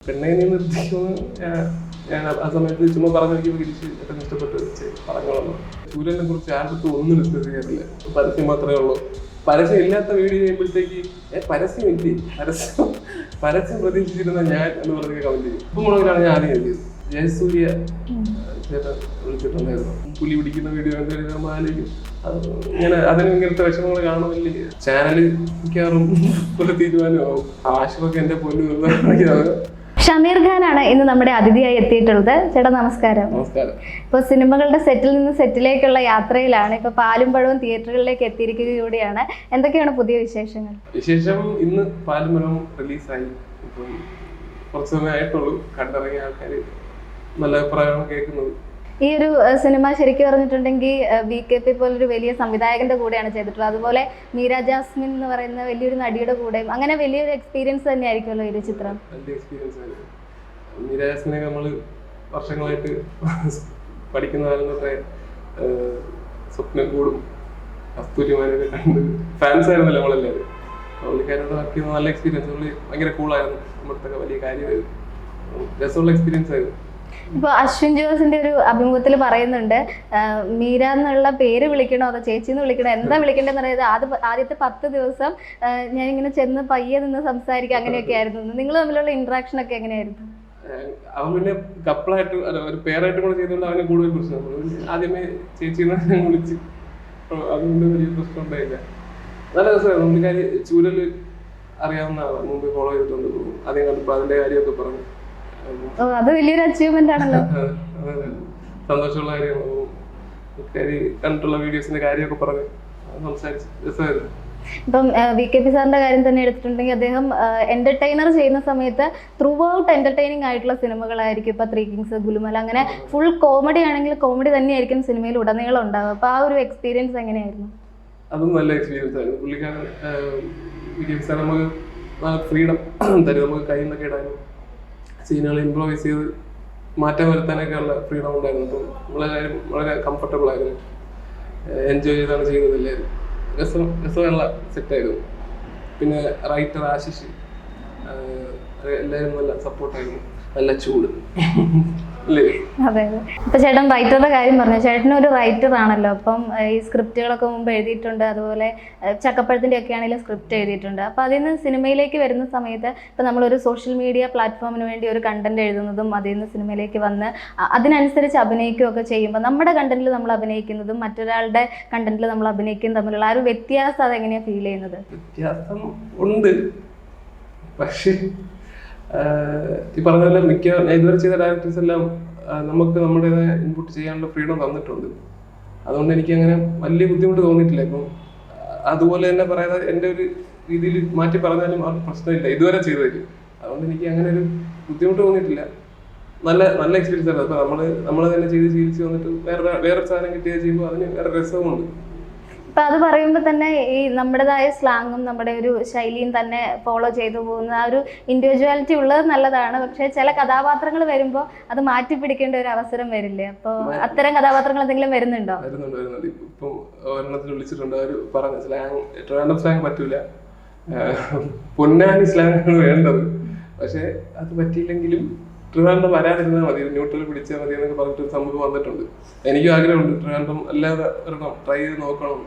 പെണ്ണെ നിർത്തിക്കുമെന്ന് ഞാൻ ആ സമയത്ത് ചുമ്മാ പറഞ്ഞു നോക്കിയപ്പോൾ തിരിച്ച് ഏറ്റവും ഇഷ്ടപ്പെട്ട് പറഞ്ഞു. സൂര്യനെ കുറിച്ച് ആർക്കും ഒന്നും ഡിസ്കസ് ചെയ്യാറില്ല. പരസ്യം മാത്രമേ ഉള്ളൂ. പരസ്യം ഇല്ലാത്ത വീഡിയോ ചെയ്യുമ്പോഴത്തേക്ക് പരസ്യം ഇല്ലേ, പരസ്യം പ്രതീക്ഷിച്ചിരുന്ന ഞാൻ എന്ന് പറഞ്ഞ കമന്റ് ചെയ്യും. ഇപ്പം മുളകിലാണ് ഞാൻ ആദ്യം എഴുതിയത്. ജയസൂര്യ ചേട്ടൻ വിളിച്ചിട്ടുണ്ടായിരുന്നു. പുലി പിടിക്കുന്ന വീഡിയോ എന്തായാലും ആലോചിക്കും. ഇങ്ങനെ അതിന് ഇങ്ങനത്തെ വിഷമങ്ങൾ കാണുമില്ലേ. ചാനല് മിക്കവാറും ഒരു തീരുമാനമാവും. ആശുപൊക്കെ എന്റെ പൊന്നു. ഷമീർ ഖാനാണ് ഇന്ന് നമ്മുടെ അതിഥിയായി എത്തിയിട്ടുള്ളത്. ചേട്ടാ നമസ്കാരം. നമസ്കാരം. ഇപ്പൊ സിനിമകളുടെ സെറ്റിൽ നിന്ന് സെറ്റിലേക്കുള്ള യാത്രയിലാണ്. ഇപ്പൊ പാലും പഴവും തിയേറ്ററുകളിലേക്ക് എത്തിയിരിക്കുകയാണ്. എന്തൊക്കെയാണ് പുതിയ വിശേഷങ്ങൾ? വിശേഷം ഇന്ന് പാലും പഴവും റിലീസായി. ഇപ്പം കുറച്ച് സമയമായിട്ടുള്ളൂ. കണ്ടിറങ്ങിയ ആൾക്കാർ നല്ല അഭിപ്രായമാണ് കേൾക്കുന്നത്. ഈ ഒരു സിനിമ ശരിക്കും പറഞ്ഞിട്ടുണ്ടെങ്കിൽ VKP പോലൊരു വലിയ സംവിധായകന്റെ കൂടെയാണ് ചെയ്തിട്ടുള്ളത്. അതുപോലെ മീര ജാസ്മിൻ എന്ന് പറയുന്ന വലിയൊരു നടിയുടെ കൂടെയും അങ്ങനെ വലിയൊരു എക്സ്പീരിയൻസ് തന്നെ ആയിരിക്കുമല്ലോ ഈ ഒരു ചിത്രം. വലിയ എക്സ്പീരിയൻസ് ആയിരുന്നു. മീര ജാസ്മിനെ നമ്മൾ വർഷങ്ങളായിട്ട് പഠിക്കുന്ന കാലം തൊട്ടേ സ്വപ്നം കൂടും കസ്തൂരിമാരൊക്കെ കണ്ട് ഫാൻസ് ആയിരുന്നല്ലോ നമ്മളെല്ലാവരും. പുള്ളിക്കാരോട് വർക്ക് ചെയ്യുന്ന നല്ല എക്സ്പീരിയൻസ്. പുള്ളി ഭയങ്കര കൂളായിരുന്നു. നമ്മുടെ വലിയ കാര്യമായിരുന്നു. രസമുള്ള എക്സ്പീരിയൻസ് ആയിരുന്നു. ഇപ്പൊ അശ്വിൻ ജോസിന്റെ ഒരു അഭിമുഖത്തിൽ പറയുന്നുണ്ട്, മീര എന്നുള്ള പേര് വിളിക്കണോ അതോ ചേച്ചിന്ന് വിളിക്കണോ, എന്താ വിളിക്കേണ്ടതെന്ന് പറയുന്നത്. ആദ്യത്തെ 10 ദിവസം ഞാനിങ്ങനെ ചെന്ന് പയ്യെ നിന്ന് സംസാരിക്കുക, അങ്ങനെയൊക്കെ ആയിരുന്നു. നിങ്ങൾ തമ്മിലുള്ള ഇന്ററാക്ഷൻ ഒക്കെ എങ്ങനെയായിരുന്നു? അവൻ പിന്നെ കപ്പിളായിട്ട് ഒരു പേരായിട്ട് കൂടെ ചെയ്തുകൊണ്ട് അവന് കൂടുതൽ പ്രശ്നം. ആദ്യമേ ചേച്ചിന്ന് വിളിച്ച് അതുകൊണ്ട് വലിയ പ്രശ്നം ഉണ്ടായില്ല. നല്ല രസമായിരുന്നു. പുള്ളിക്കാരി ചൂരല് അറിയാവുന്ന ആളാണ്. മുമ്പ് ഫോളോ ചെയ്തിട്ടുണ്ട്. ആദ്യം കണ്ടപ്പോൾ അതിന്റെ കാര്യമൊക്കെ പറഞ്ഞു. അത് വലിയൊരു അച്ചീവ്മെന്റ് ആണല്ലോ. സന്തോഷമുള്ള കാര്യമാണ്. കണ്ടിട്ടുള്ള വീഡിയോസിന്റെ കാര്യമൊക്കെ പറഞ്ഞ് സംസാരിച്ച് രസമായിരുന്നു. ഇപ്പം VKP സാറിന്റെ കാര്യം തന്നെ എടുത്തിട്ടുണ്ടെങ്കിൽ അദ്ദേഹം എന്റർടൈനർ ചെയ്യുന്ന സമയത്ത് ത്രൂ ഔട്ട് എന്റർടൈനിങ് ആയിട്ടുള്ള സിനിമകളായിരിക്കും. ഇപ്പൊ 3 കിങ്സ്, ഗുലുമല, അങ്ങനെ ഫുൾ കോമഡി ആണെങ്കിൽ കോമഡി തന്നെയായിരിക്കും സിനിമയിൽ ഉടനീളം ഉണ്ടാവുക. അപ്പൊ ആ ഒരു എക്സ്പീരിയൻസ് എങ്ങനെയായിരുന്നു? അതും നല്ല എക്സ്പീരിയൻസ് ആയിരുന്നു. പുള്ളിക്കാരൻ VKP സാർ നമുക്ക് ഫ്രീഡം തരും. നമുക്ക് കയ്യിൽ നിന്നൊക്കെ ഇടാനും സീനുകൾ ഇംപ്രൂവൈസ് ചെയ്ത് മാറ്റം വരുത്താനൊക്കെ ഉള്ള ഫ്രീഡം ഉണ്ടായിരുന്നു. അപ്പം നമ്മളെല്ലാവരും വളരെ കംഫർട്ടബിൾ ആയിരുന്നു. എൻജോയ് ചെയ്താണ് ചെയ്തതെല്ലാവരും. രസമുള്ള സെറ്റായിരുന്നു. പിന്നെ റൈറ്റർ ആശിഷ് എല്ലാവരും നല്ല സപ്പോർട്ടായിരുന്നു. നല്ല ചൂട് അല്ലേ? അതെ അതെ. ഇപ്പൊ ചേട്ടൻ റൈറ്ററുടെ കാര്യം പറഞ്ഞു. ചേട്ടൻ ഒരു റൈറ്റർ ആണല്ലോ. അപ്പം ഈ സ്ക്രിപ്റ്റുകളൊക്കെ മുമ്പ് എഴുതിയിട്ടുണ്ട്. അതുപോലെ ചക്കപ്പഴത്തിന്റെ ഒക്കെ ആണെങ്കിലും സ്ക്രിപ്റ്റ് എഴുതിയിട്ടുണ്ട്. അപ്പൊ അതിൽ നിന്ന് സിനിമയിലേക്ക് വരുന്ന സമയത്ത് ഇപ്പൊ നമ്മളൊരു സോഷ്യൽ മീഡിയ പ്ലാറ്റ്ഫോമിന് വേണ്ടി ഒരു കണ്ടന്റ് എഴുതുന്നതും അതിൽ നിന്ന് സിനിമയിലേക്ക് വന്ന് അതിനനുസരിച്ച് അഭിനയിക്കുകയൊക്കെ ചെയ്യുമ്പോൾ നമ്മുടെ കണ്ടന്റിൽ നമ്മൾ അഭിനയിക്കുന്നതും മറ്റൊരാളുടെ കണ്ടന്റിൽ നമ്മൾ അഭിനയിക്കുന്നതും തമ്മിലുള്ള ആ ഒരു വ്യത്യാസം അതെങ്ങനെയാണ് ഫീൽ ചെയ്യുന്നത്? വ്യത്യാസം ഉണ്ട്. പക്ഷേ ഈ പറഞ്ഞ പോലെ ഇതുവരെ ചെയ്ത ഡയറക്ടേഴ്സ് എല്ലാം നമുക്ക് നമ്മുടേതായ ഇൻപുട്ട് ചെയ്യാനുള്ള ഫ്രീഡം തന്നിട്ടുണ്ട്. അതുകൊണ്ട് എനിക്ക് അങ്ങനെ വലിയ ബുദ്ധിമുട്ട് തോന്നിയിട്ടില്ല. ഇപ്പം അതുപോലെ തന്നെ പറയാതെ എൻ്റെ ഒരു രീതിയിൽ മാറ്റി പറഞ്ഞാലും ആ പ്രശ്നമില്ല ഇതുവരെ ചെയ്തതിൽ. അതുകൊണ്ട് എനിക്ക് അങ്ങനെ ഒരു ബുദ്ധിമുട്ട് തോന്നിയിട്ടില്ല. നല്ല എക്സ്പീരിയൻസ് ആണ്. അപ്പോൾ നമ്മൾ തന്നെ ചെയ്ത് ശീലിച്ച് വന്നിട്ട് വേറെ സാധനം കിട്ടിയത് ചെയ്യുമ്പോൾ അതിന് വേറെ രസവുമുണ്ട്. ഇപ്പൊ അത് പറയുമ്പോൾ തന്നെ ഈ നമ്മുടേതായ സ്ലാങ്ങും നമ്മുടെ ഒരു ശൈലിയും തന്നെ ഫോളോ ചെയ്തു പോകുന്ന ആ ഒരു ഇൻഡിവിജ്വാലിറ്റി ഉള്ളത് നല്ലതാണ്. പക്ഷെ ചില കഥാപാത്രങ്ങൾ വരുമ്പോൾ അത് മാറ്റി പിടിക്കേണ്ട ഒരു അവസരം വരില്ലേ? അപ്പൊ അത്തരം കഥാപാത്രങ്ങൾ എന്തെങ്കിലും വരുന്നുണ്ടോ? വരുന്നുണ്ട്. ഇപ്പൊ ഒരെണ്ണത്തിൽ വിളിച്ചിട്ടുണ്ട്. അവർ പറഞ്ഞ സ്ലാങ് പറ്റൂല, പൊന്നാനി സ്ലാങ് ആണ് വേണ്ടത്. പക്ഷെ അത് പറ്റിയില്ലെങ്കിലും ട്രിവാൻഡ്രം വരാതിരുന്നാൽ മതി, ന്യൂട്രൽ പിടിച്ചാൽ മതി എന്നൊക്കെ പറഞ്ഞിട്ട് സംഭവം വന്നിട്ടുണ്ട്. എനിക്കും ആഗ്രഹമുണ്ട് ട്രിവാൻഡ്രം അല്ലാതെ ഒരെണ്ണം ട്രൈ ചെയ്ത് നോക്കണം.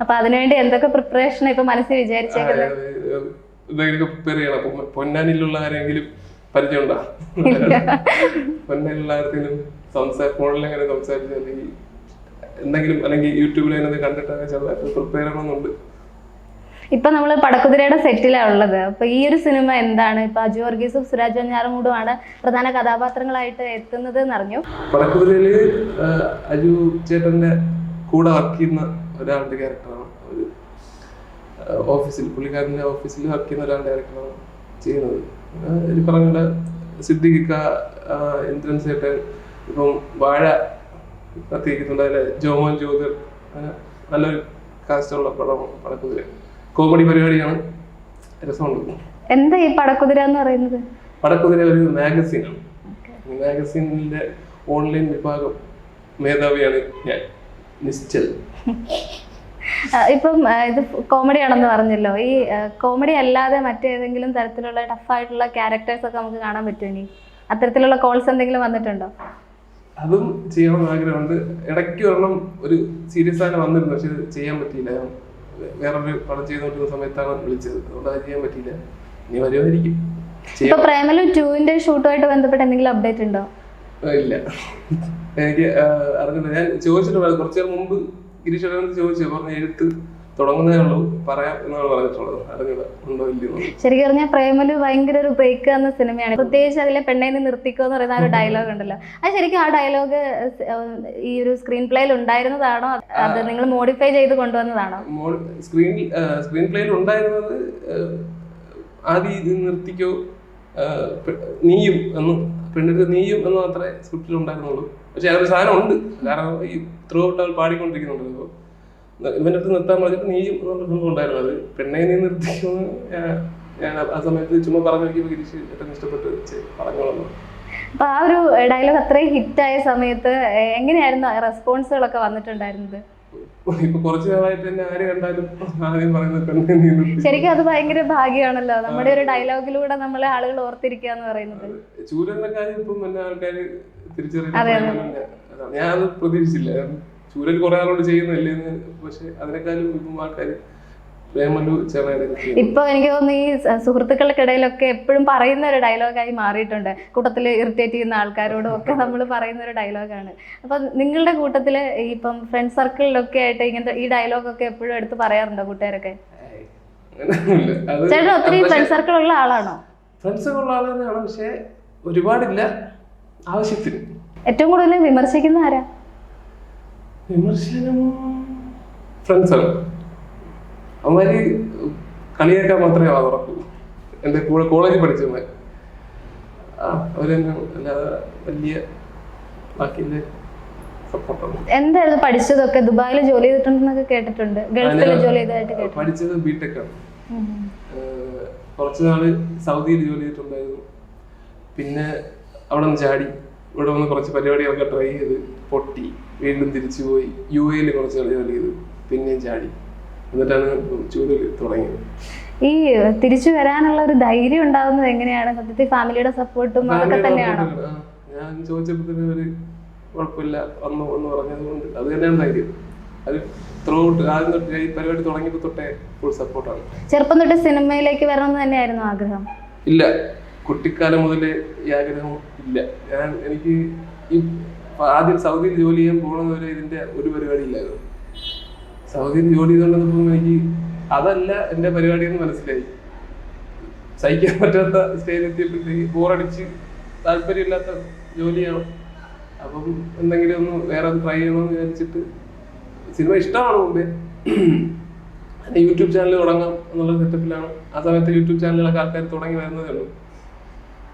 അപ്പൊ അതിനുവേണ്ടി എന്തൊക്കെ പ്രിപ്പറേഷൻ ഇപ്പൊ മനസ്സിൽ വിചാരിച്ചേക്കുന്നത്? എന്തെങ്കിലുമൊക്കെ പ്രിപ്പയർ ചെയ്യണം. അപ്പൊ പൊന്നാനിലുള്ള ആരെങ്കിലും പരിചയമുണ്ടോ? പൊന്നാനിലുള്ള ആർക്കെങ്കിലും ഫോണിലെങ്ങനെ സംസാരിച്ചു അല്ലെങ്കിൽ എന്തെങ്കിലും, അല്ലെങ്കിൽ യൂട്യൂബിൽ അതിനകത്ത് കണ്ടിട്ടൊക്കെ ചെറുതായിട്ട് പ്രിപ്പയർ ചെയ്യണമെന്നുണ്ട്. ഇപ്പൊ നമ്മള് പടക്കുതിരയുടെ സെറ്റിലാണ് ഉള്ളത്. അപ്പൊ ഈ ഒരു സിനിമ എന്താണ്? ഇപ്പൊ അജു വർഗീസും സുരാജ് വെഞ്ഞാറമൂടുമാണ് പ്രധാന കഥാപാത്രങ്ങളായിട്ട് എത്തുന്നത് എന്നറിഞ്ഞു. പടക്കുതിരയില് അജു ചേട്ടന്റെ കൂടെ വർക്ക് ചെയ്യുന്ന ഒരാളുടെ ക്യാരക്ടറാണ്. ഒരു പുള്ളിക്കാരന്റെ ഓഫീസിൽ വർക്ക് ചെയ്യുന്ന ഒരാളുടെ ക്യാരക്ടറാണ് ചെയ്യുന്നത്. ഈ പറഞ്ഞ സിദ്ദിഖിക്ക, ഇന്ദ്രൻ ചേട്ടൻ, ഇപ്പം വാഴ കത്തിയിരിക്കുന്നുണ്ട്. അതിലെ ജോമോൻ ജ്യോതിർ, അങ്ങനെ നല്ലൊരു കാസ്റ്റുള്ള പടമാണ് പടക്കുതിര. കോമഡി പരിപാടിയാണ്, രസമുണ്ട്. എന്താ ഈ പടക്കുതിര എന്ന് പറയുന്നത്? പടക്കുതിര ഒരു മാഗസീനാണ്. മാഗസീനിന്റെ ഓൺലൈൻ വിഭാഗം മേധാവിയാണ് ഞാൻ, നിശ്ചൽ. ഇപ്പം ഇത് കോമഡി ആണെന്ന് പറഞ്ഞല്ലോ. ഈ കോമഡി അല്ലാതെ മറ്റേതെങ്കിലും തരത്തിലുള്ള ടഫായിട്ടുള്ള ക്യാരക്ടേഴ്സ് ഒക്കെ നമുക്ക് കാണാൻ പറ്റുമോ? ഇനി അത്തരത്തിലുള്ള കോൾസ് എന്തെങ്കിലും വന്നിട്ടുണ്ടോ? അതും ചെയ്യണമെന്ന് ആഗ്രഹമുണ്ട്. ഇടയ്ക്ക് ഒരെണ്ണം ഒരു സീരിയസ് ആയിട്ട് വന്നിരുന്നു, പക്ഷെ ചെയ്യാൻ പറ്റിയില്ല. വേറൊരു പടം ചെയ്തുകൊണ്ടിരുന്ന സമയത്താണ് വിളിച്ചത്, അതുകൊണ്ട് അത് ചെയ്യാൻ പറ്റിയില്ല. ഇനി വരുമായിരിക്കും. ഇപ്പൊ പ്രേമലു 2ന്റെ ഷൂട്ടുമായിട്ട് ബന്ധപ്പെട്ട് എന്തെങ്കിലും അപ്ഡേറ്റ് ഉണ്ടോ? ഇല്ല, എനിക്ക് അറിഞ്ഞില്ല. ഞാൻ ചോദിച്ചിട്ടുണ്ട് കുറച്ചു നേരം മുമ്പ് ഗിരീഷ് ചോദിച്ചു, പറഞ്ഞ എഴുത്ത് തുടങ്ങുന്നേ ഉള്ളൂ, പറയാം എന്നാണ് പറഞ്ഞിട്ടുള്ളത്. അറിഞ്ഞില്ല ഉണ്ടോ ഇല്ലയോ. ശരിക്കും പറഞ്ഞാൽ പ്രേമലു ഭയങ്കര ഒരു ബ്രേക്ക് എന്ന സിനിമയാണ്. പ്രത്യേകിച്ച് അതിലെ പെണ്ണേനെ നിർത്തിക്കോ എന്ന് പറയുന്ന ഒരു ഡയലോഗ് ഉണ്ടല്ലോ. അത് ശരിക്കും ആ ഡയലോഗ് ഈ ഒരു സ്ക്രീൻ പ്ലേയിൽ ഉണ്ടായിരുന്നതാണോ, അത് നിങ്ങൾ മോഡിഫൈ ചെയ്ത് കൊണ്ടുവന്നതാണോ? സ്ക്രീൻ പ്ലേയിൽ ഉണ്ടായിരുന്നത് ആദ്യം നിർത്തിക്കോ നീയും എന്ന്, പെണ്ണിട്ട് നീയും എന്ന് മാത്രമേ സ്ക്രിപ്റ്റിൽ ഉണ്ടായിരുന്നുള്ളൂ. പക്ഷെ അതൊരു സാധനം ഉണ്ട്, കാരണം ഈ ത്രൂ ഔട്ട് അവൾ പാടിക്കൊണ്ടിരിക്കുന്നുണ്ടല്ലോ. ഇവൻ്റെ അടുത്ത് നിർത്താൻ പറഞ്ഞിട്ട് നീയും എന്നുള്ള സംഭവം ഉണ്ടായിരുന്നത്. പെണ്ണെ നീ നിർത്തിക്കുമെന്ന് ഞാൻ ആ സമയത്ത് ചുമ്മാ പറഞ്ഞു നോക്കിയപ്പോൾ ഗിരീഷ് ഏറ്റവും ഇഷ്ടപ്പെട്ട് പറഞ്ഞോളൂ. അപ്പൊ ആ ഒരു ഡയലോഗ് അത്രയും ഹിറ്റായ സമയത്ത് എങ്ങനെയായിരുന്നു റെസ്പോൺസുകളൊക്കെ വന്നിട്ടുണ്ടായിരുന്നത്? ഇപ്പൊ കുറച്ചു നാളായിട്ട് തന്നെ ആര് കണ്ടാലും ആദ്യം പറയുന്നത് പെണ്ണെ നീ നിർത്തി. ശരിക്കും അത് ഭയങ്കര ഭാഗ്യമാണല്ലോ, നമ്മുടെ ഒരു ഡയലോഗിലൂടെ നമ്മളെ ആളുകൾ ഓർത്തിരിക്കുക എന്ന് പറയുന്നത്. ചൂരന്റെ കാര്യം ഇപ്പം എന്നെ ആൾക്കാര് തിരിച്ചറിയുന്നത് ഞാൻ അത് പ്രതീക്ഷിച്ചില്ല. ചൂരൻ കുറെ ആളോട് ചെയ്യുന്നില്ലേ, പക്ഷെ അതിനേക്കാളും ഇപ്പം ആൾക്കാർ ഇപ്പൊ എനിക്ക് തോന്നുന്നു ഈ സുഹൃത്തുക്കൾക്കിടയിലൊക്കെ എപ്പോഴും പറയുന്ന ഒരു ഡയലോഗായി മാറിയിട്ടുണ്ട്. കൂട്ടത്തിൽ ഇറിറ്റേറ്റ് ചെയ്യുന്ന ആൾക്കാരോടും ഒക്കെ നമ്മൾ പറയുന്ന ഒരു ഡയലോഗാണ്. അപ്പൊ നിങ്ങളുടെ കൂട്ടത്തില് ഇപ്പം ഫ്രണ്ട് സർക്കിളിലൊക്കെ ആയിട്ട് ഇങ്ങനത്തെ ഈ ഡയലോഗൊക്കെ എപ്പോഴും എടുത്ത് പറയാറുണ്ടോ കൂട്ടുകാരൊക്കെ? ചേട്ടൻ ഒത്തിരി ഫ്രണ്ട് സർക്കിൾ ഉള്ള ആളാണോ? ഫ്രണ്ട്സ് ഉള്ള ആൾ തന്നെയാണ്, പക്ഷെ ഒരുപാടില്ല, ആവശ്യത്തിന്. ഏറ്റവും കൂടുതൽ വിമർശിക്കുന്ന ആരാ? വിമർശനം ഫ്രണ്ട്സാണ്. അവന്മാര് കളിയാക്കാൻ മാത്രമേ ഉറക്കൂ. എൻ്റെ കൂടെ കോളേജിൽ പഠിച്ചവന്മാർ അവരെന്നെ, അല്ലാതെ വലിയ ബാക്കിയില്ലേ സപ്പോർട്ടാണ്. എന്തായിരുന്നു പഠിച്ചതൊക്കെ? ദുബായിൽ ജോലി ചെയ്തിട്ടുണ്ടെന്നൊക്കെ കേട്ടിട്ടുണ്ട്. ഗൾഫിൽ ജോലി ചെയ്തതായിട്ട് കേട്ടിട്ടുണ്ട്. പഠിച്ചത് ബിടെക് ആണ്. കുറച്ച് നാള് സൗദിയിൽ ജോലി ചെയ്തിട്ടുണ്ടായിരുന്നു. പിന്നെ അവിടെ നിന്ന് ചാടി ഇവിടെ വന്ന് കുറച്ച് പരിപാടികളൊക്കെ ട്രൈ ചെയ്ത് പൊട്ടി, വീണ്ടും തിരിച്ചു പോയി. UAE കുറച്ച് നാൾ ജോലി ചെയ്തു, പിന്നെയും ചാടി, എന്നിട്ടാണ് ചൂരൽ തുടങ്ങിയത്. ഈ തിരിച്ചു വരാനുള്ള ഒരു ധൈര്യം ഉണ്ടാകുന്നത് എങ്ങനെയാണ്? സത്യത്തിൽ ഫാമിലിയുടെ സപ്പോർട്ടും അതൊക്കെ തന്നെയാണോ? ഞാൻ ചോദിച്ചപ്പോൾ ഒരു കുഴപ്പമില്ല വന്നു എന്ന് പറഞ്ഞത് കൊണ്ട് അത് തന്നെയാണ് ധൈര്യം. അത് ത്രൂ ഔട്ട് ആദ്യം തൊട്ട് ഈ പരിപാടി തുടങ്ങിയപ്പോൾ തൊട്ടേ ഫുൾ സപ്പോർട്ടാണ്. ചെറുപ്പം തൊട്ട് സിനിമയിലേക്ക് വരണമെന്ന് തന്നെയായിരുന്നു ആഗ്രഹം? ഇല്ല, കുട്ടിക്കാലം മുതലേ ഈ ആഗ്രഹം ഇല്ല. എനിക്ക് ഈ ആദ്യം സൗദിയിൽ ജോലി ചെയ്യാൻ പോകുന്നതുവരെ ഇതിന്റെ ഒരു പരിപാടി ഇല്ലായിരുന്നു. സൗദിയിൽ ജോലി ചെയ്തുകൊണ്ടിരുന്നപ്പോൾ എനിക്ക് അതല്ല എൻ്റെ പരിപാടി എന്ന് മനസ്സിലായി. സഹിക്കാൻ പറ്റാത്ത സ്റ്റേജിൽ എത്തിയപ്പോഴത്തേക്ക് ബോറടിച്ച് താല്പര്യമില്ലാത്ത ജോലിയാണ്. അപ്പം എന്തെങ്കിലും ഒന്ന് വേറെ ട്രൈ ചെയ്യണമെന്ന് വിചാരിച്ചിട്ട്, സിനിമ ഇഷ്ടമാണ് മുമ്പേ, യൂട്യൂബ് ചാനൽ തുടങ്ങാം എന്നുള്ള സെറ്റപ്പിലാണ്. ആ സമയത്ത് യൂട്യൂബ് ചാനലുകളൊക്കെ ആൾക്കാർ തുടങ്ങി വരുന്നതേ ഉള്ളൂ.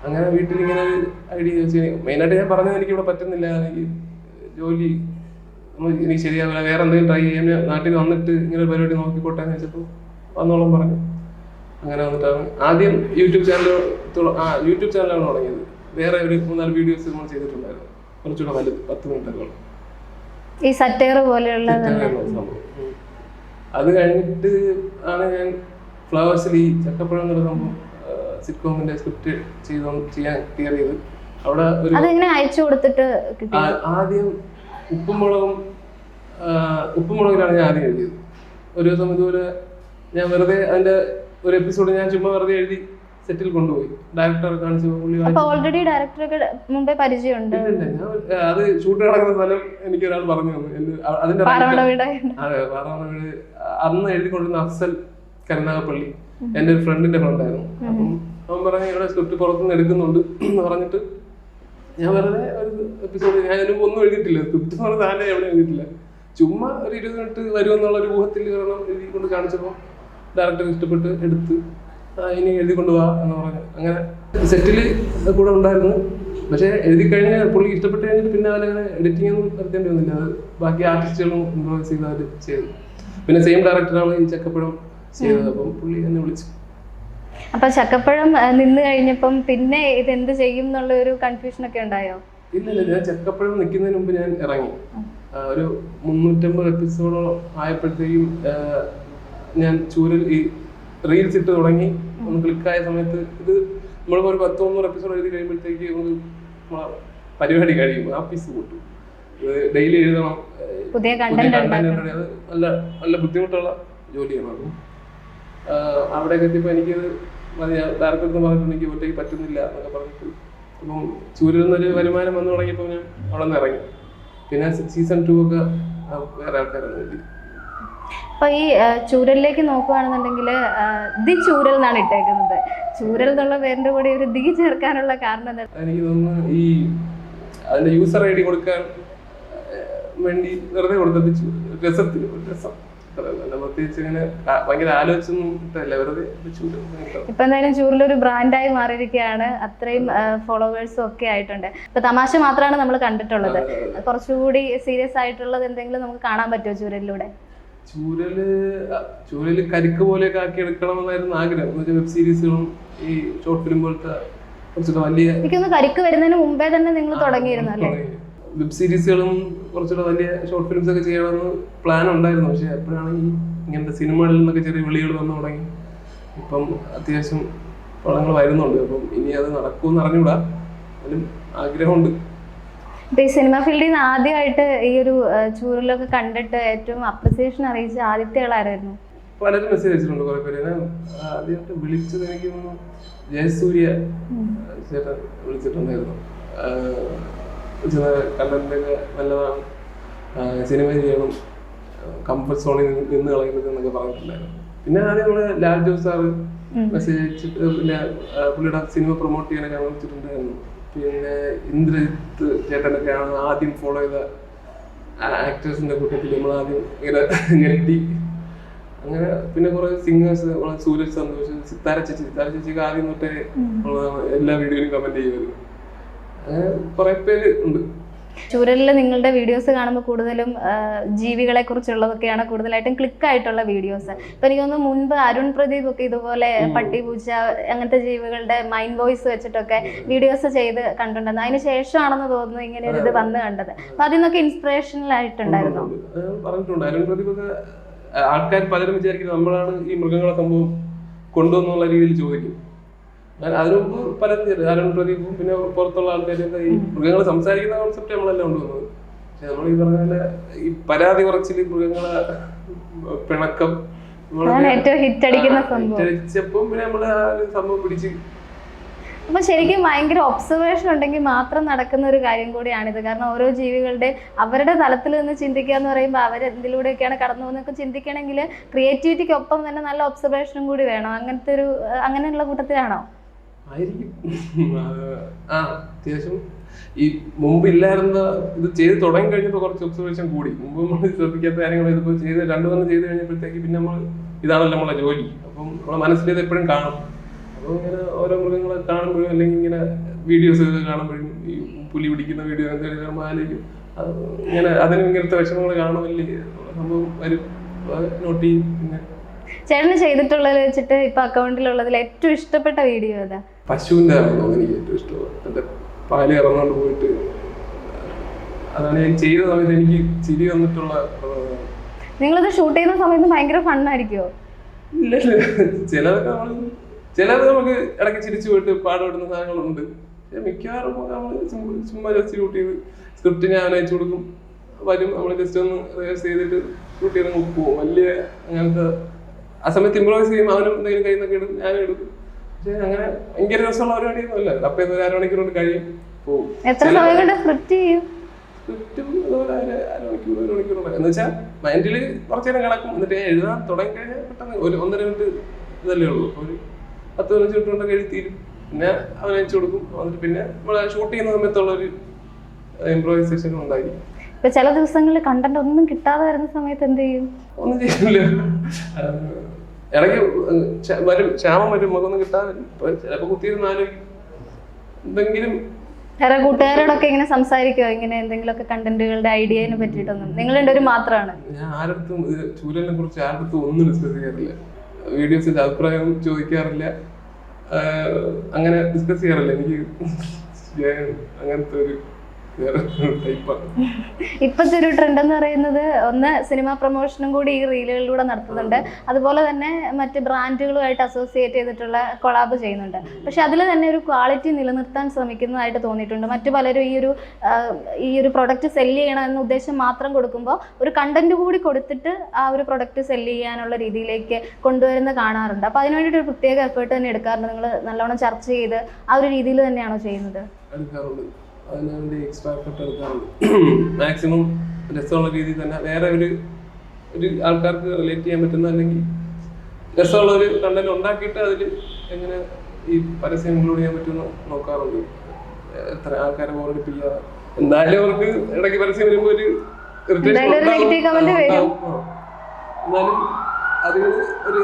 അങ്ങനെ വീട്ടിലിങ്ങനെ ഒരു ഐഡിയ ചോദിച്ചു. മെയിനായിട്ട് ഞാൻ പറഞ്ഞത് എനിക്കിവിടെ പറ്റുന്നില്ല, എനിക്ക് ജോലി എനിക്ക് ശരിയാവില്ല, വേറെ എന്തെങ്കിലും ട്രൈ ചെയ്യാൻ. നാട്ടിൽ വന്നിട്ട് ഇങ്ങനെ ഒരു പരിപാടി നോക്കിക്കോട്ടെ എന്ന് വെച്ചപ്പോൾ വന്നോളം പറഞ്ഞു. അങ്ങനെ വന്നിട്ടാണ് ആദ്യം യൂട്യൂബ് ചാനലാണ് തുടങ്ങിയത്. വേറെ ഒരു 3-4 വീഡിയോസ് നമ്മൾ ചെയ്തിട്ടുണ്ടായിരുന്നു, കുറച്ചുകൂടെ വലുത് 10 മിനിറ്റുകൾ. ഈ സറ്റയർ പോലെയുള്ള സംഭവം. അത് കഴിഞ്ഞിട്ട് ആണ് ഞാൻ ഫ്ലവേഴ്സിൽ ഈ ചക്കപ്പഴം എന്നുള്ള സംഭവം സിറ്റ്കോമിന്റെ സ്ക്രിപ്റ്റ് ചെയ്യാൻ ക്ലിയർ ചെയ്ത്. അവിടെ ഒരു അയച്ചു കൊടുത്തിട്ട് ആദ്യം ഉപ്പുമുളകിലാണ് ഞാൻ ആദ്യം എഴുതിയത്. ഒരു ദിവസം ഇതുപോലെ ഞാൻ വെറുതെ അതിന്റെ ഒരു എപ്പിസോഡ് ഞാൻ ചുമ്മാ വെറുതെ എഴുതി സെറ്റിൽ കൊണ്ടുപോയി. ഡയറക്ടറെ കാണിച്ചു. ഓൾറെഡി ഡയറക്ടറൊക്കെ മുമ്പേ പരിചയമുണ്ട്. അത് ഷൂട്ട് നടക്കുന്ന സ്ഥലം എനിക്ക് ഒരാൾ പറഞ്ഞു തന്നു. അതിന്റെ വീട് അന്ന് എഴുതിക്കൊണ്ടിരുന്ന അഫ്സൽ കരുനാഗപ്പള്ളി എന്റെ ഒരു ഫ്രണ്ടിന്റെ ഫ്രണ്ടായിരുന്നു. അപ്പം അവൻ പറഞ്ഞു ഇവിടെ സ്ക്രിപ്റ്റ് പുറത്തുനിന്ന് എടുക്കുന്നുണ്ട് എന്ന് പറഞ്ഞിട്ട് ഞാൻ വെറുതെ ഒരു എപ്പിസോഡ്, ഞാൻ അതിന് ഒന്നും എഴുതിയിട്ടില്ല. സ്ക്രിപ്റ്റ് എന്ന് പറഞ്ഞാൽ താനെ എവിടെ എഴുതിയിട്ടില്ല. ചുമ്മാ ഒരു 20 മിനിറ്റ് വരുമെന്നുള്ള ഒരു ഊഹത്തിൽ എഴുതി കൊണ്ട് കാണിച്ചപ്പോൾ ഡയറക്ടർ ഇഷ്ടപ്പെട്ട് എടുത്ത് ഇനി എഴുതി കൊണ്ടുപോവാ എന്ന് പറഞ്ഞു. അങ്ങനെ സെറ്റിൽ കൂടെ ഉണ്ടായിരുന്നു. പക്ഷെ എഴുതി കഴിഞ്ഞ് പുള്ളി ഇഷ്ടപ്പെട്ട് കഴിഞ്ഞിട്ട് പിന്നെ അവരങ്ങനെ എഡിറ്റിംഗ് ഒന്നും നടത്തേണ്ടി വന്നില്ല. അത് ബാക്കി ആർട്ടിസ്റ്റുകളും ഇംപ്രൂവൈസ് ചെയ്ത് അവർ ചെയ്തു. പിന്നെ സെയിം ഡയറക്ടറാണ് ഈ ചക്കപ്പഴം ചെയ്തത്. അപ്പം പുള്ളി എന്നെ വിളിച്ചു. അപ്പൊ ചക്കപ്പഴം നിന്ന് കഴിഞ്ഞപ്പം പിന്നെ ഇത് എന്ത് ചെയ്യും എന്നുള്ള ഒരു കൺഫ്യൂഷൻ ഒക്കെ ഉണ്ടായോ? ഇല്ല, ഞാൻ ചക്കപ്പഴം നിൽക്കുന്നതിന് മുമ്പ് ഞാൻ ഇറങ്ങി. ഒരു 350 എപ്പിസോഡോളം ആയപ്പോഴത്തേക്കും ഞാൻ ചൂരൽ ഈ റീൽസ് ഇട്ട് തുടങ്ങി. ഒന്ന് ക്ലിക്കായ സമയത്ത് ഇത് നമ്മളിപ്പോൾ ഒരു 10-100 എപ്പിസോഡ് എഴുതി കഴിയുമ്പോഴത്തേക്ക് നമ്മളെ പരിപാടി കഴിയും, ആ പീസ് കൂട്ടും. ഡെയിലി എഴുതണം, പുതിയ കണ്ടന്റ് അത് നല്ല നല്ല ബുദ്ധിമുട്ടുള്ള ജോലിയാണ്. അപ്പം അവിടെയൊക്കെ എത്തിയപ്പോൾ എനിക്കത് ഡയറക്ടർ പറഞ്ഞിട്ട് എനിക്ക് ഒറ്റയ്ക്ക് പറ്റുന്നില്ല എന്നൊക്കെ പറഞ്ഞിട്ട് അപ്പം ചൂരിൽ നിന്നൊരു വരുമാനം വന്നു തുടങ്ങിയപ്പോൾ ഞാൻ അവിടെ നിന്ന് ഇറങ്ങി. പിന്നെ സീസൺ 2 ഒക്കെ വേറെ ആൾക്കാരാണ് എഴുതി. അപ്പൊ ഈ ചൂരലിലേക്ക് നോക്കുകയാണെന്നുണ്ടെങ്കിൽ ദി ചൂരൽ എന്നാണ് ഇട്ടേക്കുന്നത്. ചൂരൽ എന്നുള്ള പേരിന്റെ കൂടെ ഒരു ദി ചേർക്കാനുള്ള കാരണം എന്താ? എനിക്ക് തോന്നുന്നു ഈ അതിന്റെ യൂസർ ID കൊടുക്കാൻ വേണ്ടി വെറുതെ കൊടുത്തത് രസത്തിന് രസം, പ്രത്യേകിച്ച് ഇങ്ങനെ ഭയങ്കര ആലോചിച്ചൊന്നും ഇട്ടല്ല, വെറുതെ ഇപ്പൊ എന്തായാലും ചൂരലൊരു ബ്രാൻഡായി മാറിയിരിക്കുകയാണ്. അത്രയും ഫോളോവേഴ്സും ഒക്കെ ആയിട്ടുണ്ട്. ഇപ്പൊ തമാശ മാത്രമാണ് നമ്മൾ കണ്ടിട്ടുള്ളത്. കുറച്ചുകൂടി സീരിയസ് ആയിട്ടുള്ളത് എന്തെങ്കിലും നമുക്ക് കാണാൻ പറ്റുമോ ചൂരലിലൂടെ? ചൂരല് കരിക്ക് പോലെയൊക്കെ ആക്കി എടുക്കണമെന്നായിരുന്നു ആഗ്രഹം. വെബ് സീരീസുകളും ഈ ഷോർട്ട് ഫിലിം പോലത്തെ കുറച്ചുകൂടെ വലിയ, എനിക്കൊന്ന് കരിക്ക് വരുന്നതിന് മുമ്പേ തന്നെ നിങ്ങൾ തുടങ്ങിയിരുന്നു അല്ലേ? വെബ് സീരീസുകളും കുറച്ചുകൂടെ വലിയ ഷോർട്ട് ഫിലിംസ് ഒക്കെ ചെയ്യണമെന്ന് പ്ലാൻ ഉണ്ടായിരുന്നു. പക്ഷെ എപ്പോഴാണ് ഈ ഇങ്ങനത്തെ സിനിമകളിൽ നിന്നൊക്കെ ചെറിയ വിളികൾ വന്നു തുടങ്ങി. ഇപ്പം അത്യാവശ്യം പടങ്ങൾ വരുന്നുണ്ട്. അപ്പം ഇനി അത് നടക്കുമെന്ന് അറിഞ്ഞൂടാ, അതിലും ആഗ്രഹമുണ്ട്. ഈ സിനിമ ഫീൽഡിൽ നിന്ന് ആദ്യമായിട്ട് ഈ ഒരു ചൂരലൊക്കെ കണ്ടിട്ട് ഏറ്റവും അപ്രിസിയേഷൻ അറിയിച്ച ആദ്യത്തെ ആളായിരുന്നു? പലരും മെസ്സേജ് അയച്ചിട്ടുണ്ട്, കുറെ പേര്. ആദ്യമായിട്ട് വിളിച്ചത് എനിക്ക് ജയസൂര്യ ചേട്ടൻ വിളിച്ചിട്ടുണ്ടായിരുന്നു. കണ്ടന്റൊക്കെ നല്ലതാണ്, സിനിമ ചെയ്യണം, കംഫർട്ട് സോണിൽ നിന്ന് കളയുന്നത് എന്നൊക്കെ പറഞ്ഞിട്ടുണ്ടായിരുന്നു. പിന്നെ ആദ്യം നമ്മള് ലാൽ ജോസ് സാറ് മെസ്സേജ് അയച്ചിട്ട് പിന്നെ പുള്ളിയുടെ സിനിമ പ്രൊമോട്ട് ചെയ്യാനൊക്കെ വിളിച്ചിട്ടുണ്ടായിരുന്നു. പിന്നെ ഇന്ദ്രജിത്ത് ചേട്ടനൊക്കെയാണ് ആദ്യം ഫോളോ ചെയ്ത ആക്ടേഴ്സിന്റെ കൂട്ടത്തിൽ നമ്മൾ ആദ്യം ഇങ്ങനെ ഞെട്ടി. അങ്ങനെ പിന്നെ കുറെ സിംഗേഴ്സ്, സൂരജ് സന്തോഷ്, സിത്താര ചേച്ചിക്ക് ആദ്യം തൊട്ടേ എല്ലാ വീഡിയോയിലും കമന്റ് ചെയ്യുമായിരുന്നു. അങ്ങനെ കുറെ പേര് ഉണ്ട്. ചൂരലിൽ നിങ്ങളുടെ വീഡിയോസ് കാണുമ്പോൾ കൂടുതലും ജീവികളെ കുറിച്ചുള്ളതൊക്കെയാണ് കൂടുതലായിട്ടും ക്ലിക്ക് ആയിട്ടുള്ള വീഡിയോസ്. ഇപ്പൊ എനിക്ക് തോന്നുന്നു മുൻപ് അരുൺ പ്രദീപ് ഒക്കെ ഇതുപോലെ പട്ടി, പൂച്ച അങ്ങനത്തെ ജീവികളുടെ മൈൻഡ് വോയിസ് വെച്ചിട്ടൊക്കെ വീഡിയോസ് ചെയ്ത് കണ്ടിട്ടുണ്ടായിരുന്നു. അതിന് ശേഷമാണെന്ന് തോന്നുന്നു ഇങ്ങനെ ഒരു ഇത് വന്ന് കണ്ടത്. അപ്പൊ അതിൽ നിന്നൊക്കെ ഇൻസ്പിറേഷണൽ ആയിട്ടുണ്ടായിരുന്നു. പറഞ്ഞിട്ടുണ്ട് അരുൺ പ്രദീപ് ഒക്കെ. ആൾക്കാർ പലരും വിചാരിക്കുന്നത് നമ്മളാണ് ഈ മൃഗങ്ങളെ സംഭവം കൊണ്ടുവന്നുള്ള രീതിയിൽ ചോദിക്കും. അതിനു മുമ്പ് പലരും അരുൺ പ്രദീപും പിന്നെ പുറത്തുള്ള ആൾക്കാരൊക്കെ ഈ മൃഗങ്ങൾ സംസാരിക്കുന്ന കോൺസെപ്റ്റ് നമ്മളെല്ലാം കൊണ്ടുവന്നത്. പക്ഷെ നമ്മൾ ഈ പറഞ്ഞ പോലെ ഈ പരാതി പറച്ചില്, മൃഗങ്ങളെ പിണക്കം ഹിറ്റടിച്ചപ്പം പിന്നെ നമ്മള് ആ ഒരു സംഭവം പിടിച്ച്. അപ്പൊ ശരിക്കും ഭയങ്കര ഒബ്സർവേഷൻ ഉണ്ടെങ്കിൽ മാത്രം നടക്കുന്ന ഒരു കാര്യം കൂടിയാണിത്. കാരണം ഓരോ ജീവികളുടെ അവരുടെ തലത്തിൽ നിന്ന് ചിന്തിക്കുക എന്ന് പറയുമ്പോൾ അവരെന്തിലൂടെയൊക്കെയാണ് കടന്നു പോകുന്നതൊക്കെ ചിന്തിക്കണമെങ്കിൽ ക്രിയേറ്റിവിറ്റിക്കൊപ്പം തന്നെ നല്ല ഒബ്സർവേഷനും കൂടി വേണം. അങ്ങനെയുള്ള കൂട്ടത്തിലാണോ? ആയിരിക്കും. അത്യാവശ്യം ഈ മുമ്പ് ഇല്ലായിരുന്ന ഇത് ചെയ്ത് തുടങ്ങി കഴിഞ്ഞപ്പോൾ കുറച്ച് ഒബ്സർവേഷൻ കൂടി. മുമ്പ് നമ്മൾ ശ്രദ്ധിക്കാത്ത കാര്യങ്ങൾ ഇതിപ്പോൾ ചെയ്ത് 2 ചെയ്ത് കഴിഞ്ഞപ്പോഴത്തേക്ക് പിന്നെ നമ്മൾ ഇതാണല്ലോ നമ്മളെ ജോലി. അപ്പം നമ്മളെ മനസ്സിൽ ഇത് എപ്പോഴും കാണും. അപ്പോൾ ഇങ്ങനെ ഓരോ മൃഗങ്ങളെ കാണുമ്പോഴും അല്ലെങ്കിൽ ഇങ്ങനെ വീഡിയോസ് കാണുമ്പോഴും ഈ പുലി പിടിക്കുന്ന വീഡിയോ എന്തെങ്കിലും ആലോചിക്കും. ഇങ്ങനെ അതിനും ഇങ്ങനത്തെ വിഷമങ്ങൾ കാണുമല്ലേ സംഭവം വരും, നോട്ട് ചെയ്യും. പിന്നെ ചേട്ടന് ചെയ്തിട്ടുള്ളത് വെച്ചിട്ട് ഇപ്പൊ അക്കൗണ്ടിലുള്ളതിൽ ഏറ്റവും ഇഷ്ടപ്പെട്ട വീഡിയോ ഏതാ? പശുവിന്റെ ആണോ എനിക്ക് ഏറ്റവും ഇഷ്ടമാണ്. എന്റെ പാല് ഇറങ്ങോണ്ട് പോയിട്ട് അതാണ് ഞാൻ ചെയ്ത സമയത്ത് എനിക്ക് ചിരി വന്നിട്ടുള്ള. നിങ്ങളത് ഷൂട്ട് ചെയ്യുന്ന സമയത്ത് ഭയങ്കര ഫണ്ണായിരിക്കുമോ? ഇല്ല, ചിലത് നമുക്ക് ഇടയ്ക്ക് ചിരിച്ചു പോയിട്ട് പാടുപെടുന്ന സാധനങ്ങളുണ്ട്. മിക്കവാറും നമ്മൾ ചുമ്മാ ജസ്റ്റ് ഷൂട്ട് ചെയ്ത് സ്ക്രിപ്റ്റ് ഞാൻ അയച്ചു കൊടുക്കും, വരും, നമ്മൾ ജസ്റ്റ് ഒന്ന് റിഹേഴ്സ് ചെയ്തിട്ട് ഷൂട്ട് ചെയ്ത് പോകും. വലിയ അങ്ങനത്തെ ആ സമയത്ത് ഇംപ്രൂവൈസ് ചെയ്യും. അവനും എന്തെങ്കിലും കയ്യിൽ നിന്നൊക്കെ ഇടും, ഞാനും എടുക്കും. പക്ഷെ അങ്ങനെ ഭയങ്കര രസമുള്ള പരിപാടിയൊന്നും അല്ല. അപ്പം 1 അരമണിക്കൂർ കൊണ്ട് കഴിയും, പോകും. സ്ക്രിപ്റ്റും അതുപോലെ 1 മണിക്കൂർ എന്ന് വെച്ചാൽ മൈൻഡിൽ കുറച്ചു നേരം കിടക്കും. എന്നിട്ട് എഴുതാൻ തുടങ്ങി കഴിഞ്ഞാൽ പെട്ടെന്ന് 1-1.5 മിനിറ്റ് ഇതല്ലേ ഉള്ളൂ. ഒരു 10-15 മിനിറ്റ് കൊണ്ടൊക്കെ എഴുതി തീരും. പിന്നെ അവൻ അയച്ചു കൊടുക്കും. എന്നിട്ട് പിന്നെ നമ്മൾ ഷൂട്ട് ചെയ്യുന്ന സമയത്തുള്ളൊരു ഇംപ്രൂവൈസേഷൻ ഉണ്ടായി. ഇപ്പൊ ചില ദിവസങ്ങളിൽ കണ്ടന്റ് ഒന്നും കിട്ടാതെ വരുന്ന സമയത്ത് എന്ത് ചെയ്യും? ഒന്നും ചെയ്യില്ല. ഇടയ്ക്ക് വരും, ക്ഷാമം വരും, നമുക്കൊന്നും കിട്ടാതെ വരും. ചിലപ്പോ കുത്തിയിരുന്ന് ആലോചിക്കും എന്തെങ്കിലും. വേറെ കൂട്ടുകാരോടൊക്കെ ഇങ്ങനെ സംസാരിക്കുമോ ഇങ്ങനെ എന്തെങ്കിലുമൊക്കെ കണ്ടന്റുകളുടെ ഐഡിയനെ പറ്റിയിട്ടൊന്നും? നിങ്ങൾ രണ്ടുപേരും മാത്രമാണ്? ഞാൻ ആരടുത്തും ചൂരലിനെ കുറിച്ച് ആരടുത്തും ഒന്നും ഡിസ്കസ് ചെയ്യാറില്ല. വീഡിയോസിന്റെ അഭിപ്രായം ചോദിക്കാറില്ല, അങ്ങനെ ഡിസ്കസ് ചെയ്യാറില്ല. എനിക്ക് അങ്ങനത്തെ ഒരു വേറെ ടൈപ്പാണ്. ഇപ്പോഴത്തെ ഒരു ട്രെൻഡ് എന്ന് പറയുന്നത് ഒന്ന് സിനിമ പ്രൊമോഷനും കൂടി ഈ റീലുകളിലൂടെ നടത്തുന്നുണ്ട്, അതുപോലെ തന്നെ മറ്റ് ബ്രാൻഡുകളുമായിട്ട് അസോസിയേറ്റ് ചെയ്തിട്ടുള്ള കൊളാബ് ചെയ്യുന്നുണ്ട്. പക്ഷെ അതിൽ തന്നെ ഒരു ക്വാളിറ്റി നിലനിർത്താൻ ശ്രമിക്കുന്നതായിട്ട് തോന്നിയിട്ടുണ്ട്. മറ്റു പലരും ഈ ഒരു പ്രൊഡക്റ്റ് സെല്ല് ചെയ്യണം എന്ന ഉദ്ദേശം മാത്രം കൊടുക്കുമ്പോൾ ഒരു കണ്ടന്റ് കൂടി കൊടുത്തിട്ട് ആ ഒരു പ്രൊഡക്റ്റ് സെല്ല് ചെയ്യാനുള്ള രീതിയിലേക്ക് കൊണ്ടുവരുന്ന കാണാറുണ്ട്. അപ്പോൾ അതിന് വേണ്ടിയിട്ട് ഒരു പ്രത്യേക എഫേർട്ട് തന്നെ എടുക്കാറുണ്ട്. നിങ്ങൾ നല്ലോണം ചർച്ച ചെയ്ത് ആ ഒരു രീതിയിൽ തന്നെയാണോ ചെയ്യുന്നത്? എടുക്കാറുണ്ട്, അതിനുവേണ്ടി എക്സ്ട്രാ എഫർട്ട് എടുക്കാറുണ്ട്. മാക്സിമം രസമുള്ള രീതിയിൽ തന്നെ വേറെ ഒരു ആൾക്കാർക്ക് റിലേറ്റ് ചെയ്യാൻ പറ്റുന്ന അല്ലെങ്കിൽ രസമുള്ള ഒരു കണ്ടന്റ് ഉണ്ടാക്കിയിട്ട് അതിൽ എങ്ങനെ ഈ പരസ്യം ഇൻക്ലൂഡ് ചെയ്യാൻ പറ്റുമെന്ന് നോക്കാറുണ്ട്. എത്ര ആൾക്കാരെ ബോറടിപ്പിക്കുക, എന്തായാലും അവർക്ക് ഇടയ്ക്ക് പരസ്യം വരുമ്പോൾ ഒരു എന്നാലും അതിന്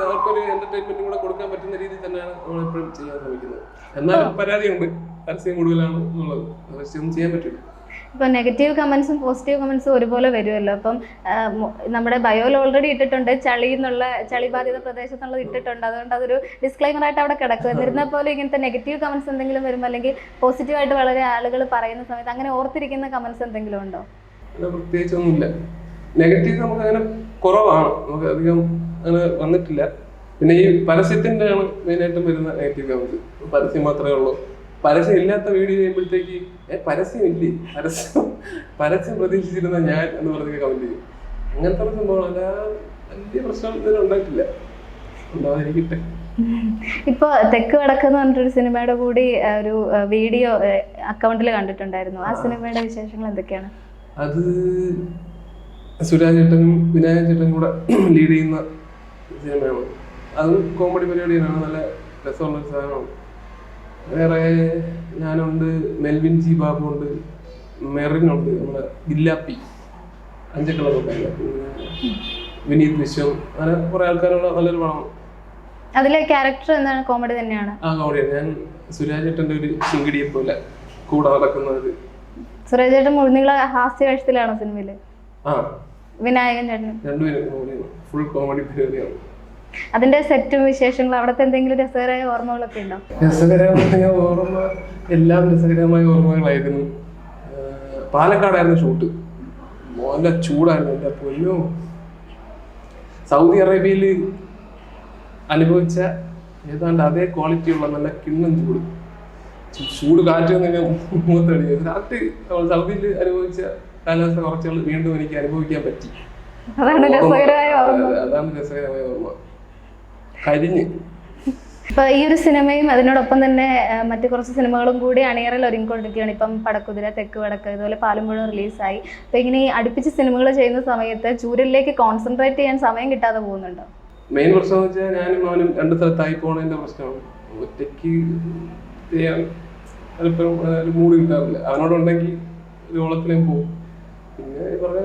അവർക്കൊരു എന്റർടൈൻമെന്റും കൂടെ കൊടുക്കാൻ പറ്റുന്ന രീതിയിൽ തന്നെയാണ് നമ്മൾ എപ്പോഴും ചെയ്യാൻ ശ്രമിക്കുന്നത്. എന്നാലും പരാതിയുണ്ട്, പരസ്യം കൂടുതലാണ് എന്നുള്ളത്, പരസ്യം ചെയ്യാൻ പറ്റില്ല. ഇപ്പൊ നെഗറ്റീവ് കമന്റ്സും പോസിറ്റീവ് കമന്റ്സും ഒരുപോലെ വരുമല്ലോ. അപ്പം നമ്മുടെ ബയോയിൽ ഓൾറെഡി ഇട്ടിട്ടുണ്ട് ചളി ബാധിത പ്രദേശത്തുള്ളത് ഇട്ടിട്ടുണ്ട്, അതുകൊണ്ട് അതൊരു ഡിസ്ക്ലൈമർ ആയിട്ട് അവിടെ കിടക്കും. എന്നിരുന്നാൽ പോലും ഇങ്ങനത്തെ നെഗറ്റീവ് കമന്റ്സ് എന്തെങ്കിലും വരുമ്പോൾ അല്ലെങ്കിൽ പോസിറ്റീവായിട്ട് വളരെ ആളുകൾ പറയുന്ന സമയത്ത് അങ്ങനെ ഓർത്തിരിക്കുന്ന കമന്റ്സ് എന്തെങ്കിലും ഉണ്ടോ? പ്രത്യേകിച്ചൊന്നുമില്ല. നെഗറ്റീവ് നമുക്ക് അങ്ങനെ കുറവാണ്, നമുക്ക് അധികം അങ്ങനെ വന്നിട്ടില്ല. പിന്നെ ഈ പരസ്യത്തിന്റെ ആണ് മെയിനായിട്ടും വരുന്ന നെഗറ്റീവ് കമന്റ്സ്. പരസ്യം മാത്രമേ ഉള്ളൂ, പരസ്യം ഇല്ലാത്ത വീഡിയോ ചെയ്യുമ്പോഴത്തേക്ക് പരസ്യം ഇല്ലേ, പരസ്യം പ്രതീക്ഷിച്ചിരുന്ന ഞാൻ എന്ന് പറഞ്ഞ കമന്റ് ചെയ്യും. അങ്ങനത്തെ സംഭവം അല്ല, വലിയ പ്രശ്നം ഇതുവരെ ഉണ്ടായിട്ടില്ല, ഉണ്ടാവാതിരിക്കട്ടെ. ഇപ്പൊ തെക്ക് വടക്ക് എന്ന് പറഞ്ഞിട്ടൊരു സിനിമയുടെ കൂടി ഒരു വീഡിയോ അക്കൗണ്ടിൽ കണ്ടിട്ടുണ്ടായിരുന്നു. ആ സിനിമയുടെ വിശേഷങ്ങൾ എന്തൊക്കെയാണ്? അത് സുരാജ് ചേട്ടനും വിനായകൻ ചേട്ടനും കൂടെ ലീഡ് ചെയ്യുന്ന സിനിമയാണ്. അത് കോമഡി പരിപാടിയാണ്, നല്ല രസമുള്ളൊരു സാധനമാണ്. വേറെ ഞാനുണ്ട്, മെൽവിൻ ജി ബാബു ഉണ്ട്, മെറിനുണ്ട്, നമ്മുടെ ഗില്ലാപ്പി അഞ്ചക്കളറൊക്കെ, പിന്നെ വിനീത് വിശ്വം, അങ്ങനെ കുറെ ആൾക്കാരുള്ള നല്ലൊരു പടമാണ്. അതിലെ ക്യാരക്ടർ എന്താണ്? കോമഡി തന്നെയാണ്? ആ, കോമഡിയാണ്. ഞാൻ സുരാജ് ചേട്ടന്റെ ഒരു ശിങ്കിടിയെ പോലെ കൂടെ നടക്കുന്നത്. സുരാജ് ചേട്ടൻ മുഴുനീള ഹാസ്യ വേഷത്തിലാണോ സിനിമയില്? ആ, വിനായകൻ ചേട്ടൻ രണ്ടുപേരും ഫുൾ കോമഡി പരിപാടിയാണ്. അതിന്റെ സെറ്റും വിശേഷങ്ങളും അവിടുത്തെ എന്തെങ്കിലും രസകരമായ ഓർമ്മകളൊക്കെ ഉണ്ടോ? രസകരമായ ഓർമ്മ, എല്ലാം രസകരമായ ഓർമ്മകളായിരുന്നു. പാലക്കാടായിരുന്നു ഷൂട്ട്, നല്ല ചൂടായിരുന്നു. എൻ്റെ പൊന്നോ, സൗദി അറേബ്യയിൽ അനുഭവിച്ച ഏതാണ്ട് അതേ ക്വാളിറ്റിയുള്ള നല്ല കിണ്ണം ചൂട് കാറ്റ് മുഖത്തടി. കറക്റ്റ് സൗദിയിൽ അനുഭവിച്ച കാലാവസ്ഥ കുറച്ചുകൾ വീണ്ടും എനിക്ക് അനുഭവിക്കാൻ പറ്റി. അതാണ് രസകരമായ ഓർമ്മ. കരിഞ്ഞ് ഇപ്പൊ ഈ ഒരു സിനിമയും അതിനോടൊപ്പം തന്നെ മറ്റു കുറച്ച് സിനിമകളും കൂടി അണിയറയിൽ ഒരുങ്ങിക്കൊണ്ടിരിക്കുകയാണ്. ഇപ്പം പടക്കുതിര, തെക്ക് വടക്ക്, ഇതുപോലെ പാലുമ്പുഴ റിലീസായി. അപ്പൊ ഇങ്ങനെ ഈ അടുപ്പിച്ച് സിനിമകൾ ചെയ്യുന്ന സമയത്ത് ചൂരലിലേക്ക് കോൺസെൻട്രേറ്റ് ചെയ്യാൻ സമയം കിട്ടാതെ പോകുന്നുണ്ടോ? മെയിൻ പ്രശ്നം എന്ന് വെച്ചാൽ ഞാനും അവനും രണ്ട് സ്ഥലത്തായി പോണതിന്റെ പ്രശ്നമാണ്. ഒറ്റയ്ക്ക് ചെയ്യാൻ പലപ്പോഴും ഒരു മൂഡ് കിട്ടാറില്ല. അവനോടുണ്ടെങ്കിൽ ഒരു ഓളത്തിലേയും പോകും. പിന്നെ പറഞ്ഞ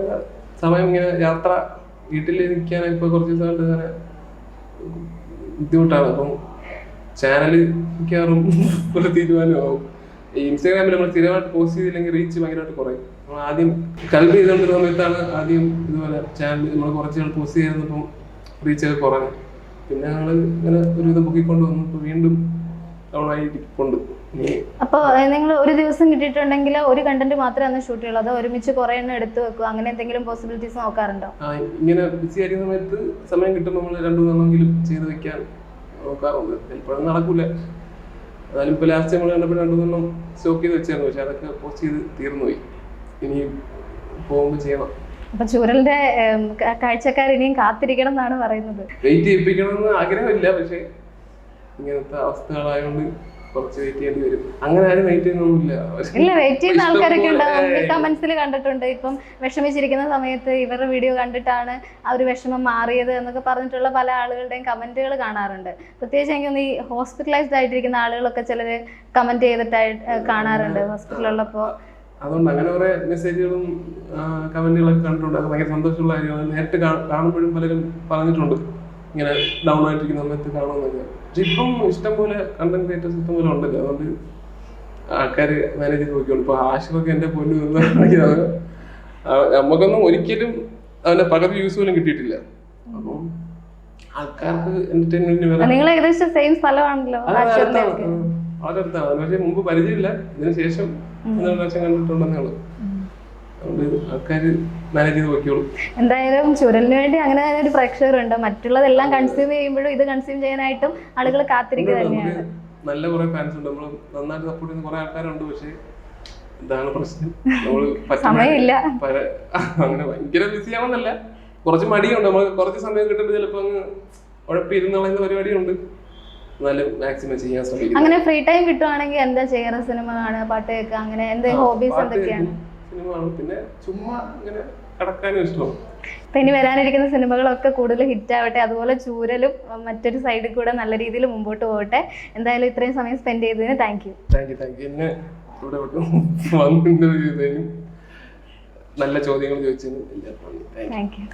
സമയം ഇങ്ങനെ യാത്ര, വീട്ടിൽ നിൽക്കാൻ ഇപ്പൊ കുറച്ച് ദിവസമായിട്ട് അങ്ങനെ ബുദ്ധിമുട്ടാണ്. അപ്പം ചാനൽ മിക്കവാറും ഒരു തീരുമാനമാവും. ഈ ഇൻസ്റ്റാഗ്രാമിൽ നമ്മൾ സ്ഥിരമായിട്ട് പോസ്റ്റ് ചെയ്തില്ലെങ്കിൽ റീച്ച് ഭയങ്കരമായിട്ട് കുറയും. നമ്മൾ ആദ്യം കൽബ് ചെയ്തുകൊണ്ടിരുന്ന സമയത്താണ് ആദ്യം ഇതുപോലെ ചാനൽ നമ്മൾ കുറച്ച് നാൾ പോസ്റ്റ് ചെയ്തിരുന്നപ്പം റീച്ചൊക്കെ കുറഞ്ഞു. പിന്നെ ഞങ്ങൾ ഇങ്ങനെ ഒരുവിധം പൊക്കിക്കൊണ്ട് വന്നു. ഇപ്പോൾ വീണ്ടും ഡൗണായിക്കൊണ്ട്. അപ്പോൾ നിങ്ങൾ ഒരു ദിവസം കിട്ടിയിട്ടുണ്ടെങ്കിൽ ഒരു കണ്ടന്റ് മാത്രമേ അന്ന് ഷൂട്ട് ചെയ്യുള്ളൂ, അതോ ഒരുമിച്ച് കുറെ എണ്ണം എടുത്തു വെക്കുക, അങ്ങനെ എന്തെങ്കിലും പോസിബിലിറ്റീസ് നോക്കാറുണ്ടോ? ഇങ്ങനെ ബിസി ആയിരിക്കുന്ന സമയത്ത് സമയം കിട്ടുമ്പോൾ നമ്മൾ 2-3 ചെയ്ത് വെക്കാൻ നോക്കാറുണ്ട്. ചിലപ്പോഴും നടക്കൂല. എന്നാലും ഇപ്പോൾ ലാസ്റ്റ് നമ്മൾ കണ്ടപ്പോൾ 2-3 സ്റ്റോക്ക് ചെയ്ത് വെച്ചായിരുന്നു. പക്ഷെ അതൊക്കെ പോസ്റ്റ് ചെയ്ത് തീർന്നുപോയി. ഇനിയും പോകുമ്പോൾ ചെയ്യണം. അപ്പൊ ചൂരലിന്റെ കാഴ്ചക്കാർ ഇനിയും കാത്തിരിക്കണം എന്നാണ് പറയുന്നത്. വെയിറ്റ് ചെയ്യിപ്പിക്കണമെന്ന് ആഗ്രഹമില്ല, പക്ഷെ ഇങ്ങനത്തെ അവസ്ഥകളായതുകൊണ്ട് കുറച്ച് വെയിറ്റ് ചെയ്യേണ്ടി വരും. അങ്ങനെ ആരും വെയിറ്റ് ചെയ്യുന്നൊന്നുമില്ല. ഇല്ല, വെയിറ്റ് ചെയ്യുന്ന ആൾക്കാരൊക്കെ ഉണ്ടാവും. കമന്റ്സിൽ കണ്ടിട്ടുണ്ട്, ഇപ്പം വിഷമിച്ചിരിക്കുന്ന സമയത്ത് ഇവരുടെ വീഡിയോ കണ്ടിട്ടാണ് ആ ഒരു വിഷമം മാറിയത് എന്നൊക്കെ പറഞ്ഞിട്ടുള്ള പല ആളുകളുടെയും കമന്റുകൾ കാണാറുണ്ട്. പ്രത്യേകിച്ച് എനിക്കൊന്ന് ഈ ഹോസ്പിറ്റലൈസ്ഡ് ആയിട്ടിരിക്കുന്ന ആളുകളൊക്കെ ചിലര് കമന്റ് ചെയ്തിട്ടായിട്ട് കാണാറുണ്ട് ഹോസ്പിറ്റലുള്ളപ്പോ. അതുകൊണ്ട് അങ്ങനെ കുറെ മെസ്സേജുകളും കമന്റുകളൊക്കെ കണ്ടിട്ടുണ്ട്. അത് ഭയങ്കര സന്തോഷമുള്ള കാര്യമാണ്. നേരിട്ട് കാണുമ്പോഴും പലരും പറഞ്ഞിട്ടുണ്ട് ഇങ്ങനെ ഡൗൺ ആയിട്ടിരിക്കുന്ന സമയത്ത് കാണുമെന്നൊക്കെ. പക്ഷെ ഇപ്പം ഇഷ്ടംപോലെ കണ്ടന്റ് ക്രിയേറ്റേഴ്സ് ഇഷ്ടംപോലെ ഉണ്ടല്ലോ, അതുകൊണ്ട് ആൾക്കാർ മാനേജ് ചെയ്ത് നോക്കിയോളൂ. ഇപ്പൊ ആഷിറൊക്കെ എന്റെ പൊന്നു നമുക്കൊന്നും ഒരിക്കലും അവന്റെ പകുതി യൂസ് പോലും കിട്ടിയിട്ടില്ല. അപ്പം ആൾക്കാർക്ക് എന്റർടൈൻമെന്റിന് നിങ്ങൾ ഏകദേശം സെയിം സ്ഥലമാണല്ലോ. വളരെ അടുത്താണ്. പക്ഷെ മുമ്പ് പരിചയമില്ല, ഇതിന് ശേഷം 1 പ്രാവശ്യം കണ്ടിട്ടുണ്ടെന്നേ ഉള്ളൂ. അതുകൊണ്ട് ആൾക്കാർ മാനേജ് ചെയ്ത് നോക്കിയോളൂ. എന്തായാലും ചുരലിന് വേണ്ടി അങ്ങനെ ഒരു പ്രേക്ഷകരുണ്ട്. മറ്റുള്ളതെല്ലാം കൺസ്യൂം ചെയ്യുമ്പോഴും ഇത് കൺസ്യൂം ചെയ്യാനായിട്ടും ആളുകൾ കാത്തിരിക്കുക തന്നെയാണ്. നല്ല കുറെ ഫാൻസ് ഉണ്ട്, നമ്മൾ നന്നായിട്ട് സപ്പോർട്ട് ചെയ്യുന്ന കുറെ ആൾക്കാരുണ്ട്. പക്ഷെ ഇതാണ് പ്രശ്നം, നമ്മള് സമയമില്ല. അങ്ങനെ ഭയങ്കര ബിസി ആവുന്നല്ല, കുറച്ച് മടിയുണ്ട്. നമ്മൾ കുറച്ച് സമയം കിട്ടുമ്പോൾ ചിലപ്പോ അങ്ങ് ഉഴപ്പിരുന്ന് കളയുന്ന പരിപാടിയുണ്ട്. എന്നാലും മാക്സിമം ചെയ്യാൻ ശ്രമിക്കും. അങ്ങനെ ഫ്രീ ടൈം കിട്ടുവാണെങ്കിൽ എന്താ ചെയ്യാറ്? സിനിമ കാണുക, പാട്ട് കേൾക്കുക, അങ്ങനെ എന്തെങ്കിലും ഹോബീസ് എന്തൊക്കെയാണ്? സിനിമ കാണും, പിന്നെ ചുമ്മാ ഇങ്ങനെ കിടക്കാനും ഇഷ്ടമാണ്. അപ്പൊ ഇനി വരാനിരിക്കുന്ന സിനിമകളൊക്കെ കൂടുതൽ ഹിറ്റ് ആവട്ടെ, അതുപോലെ ചൂരലും മറ്റൊരു സൈഡിൽ കൂടെ നല്ല രീതിയിൽ മുമ്പോട്ട് പോകട്ടെ. എന്തായാലും ഇത്രയും സമയം സ്പെൻഡ് ചെയ്തതിന് താങ്ക് യു. എന്നെ ഇവിടെ വന്നിട്ട് നല്ല ചോദ്യങ്ങൾ ചോദിച്ചതിന് താങ്ക് യു.